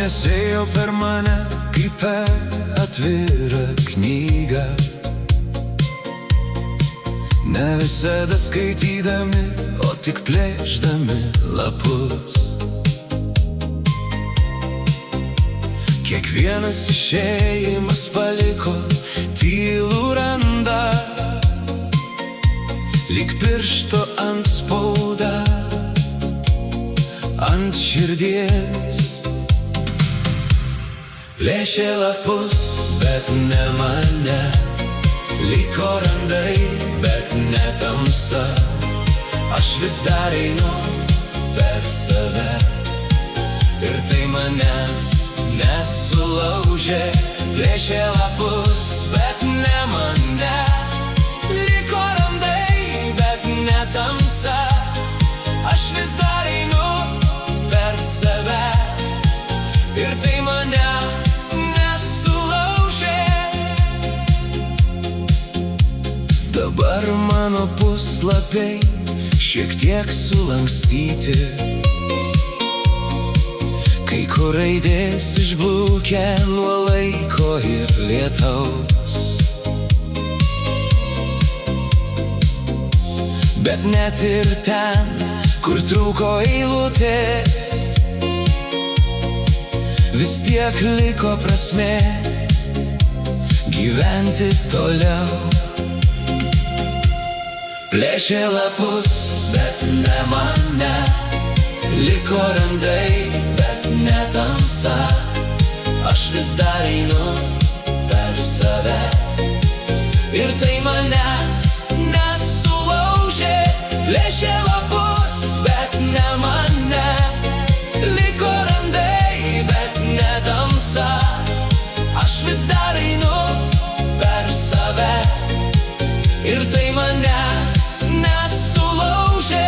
Žmonės ėjo per mane kaip per atvirą knygą, ne visada skaitydami, o tik plėšdami lapus. Kiekvienas išėjimas paliko tylų randą, lyg piršto antspaudą ant širdies. Plėšė lapus, bet ne mane, liko randai, bet ne tamsa. Aš vis dar einu per save ir tai manęs nesulaužė. Plėšė lapus, bet ne mane, liko randai, bet ne tamsa. Aš vis dar einu per save ir tai manęs nesulaužė. Dabar mano puslapiai šiek tiek sulankstyti, kai kur raidės išblukę nuo laiko ir lietaus. Bet net ir ten, kur trūko eilutės, vis tiek liko prasmė gyventi toliau. Plėšė lapus, bet ne mane, liko randai, bet ne tamsa. Aš vis dar einu per save ir tai manęs nesulaužė. Plėšė lapus, bet ne mane, liko randai, bet ne tamsa. Aš vis dar einu per save ir tai manęs nesulaužė.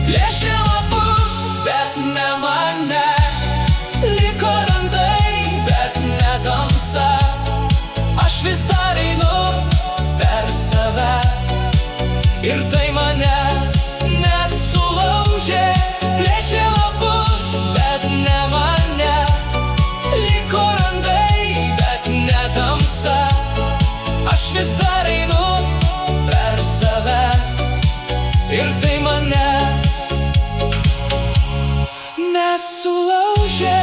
Plėšė lapus, bet ne mane, liko randai, bet ne tamsa. Aš vis dar einu per save ir tai manęs nesulaužė. Plėšė lapus, bet ne mane, liko randai, bet ne tamsa. Aš vis dar einu per save ir tai manęs nesulaužė.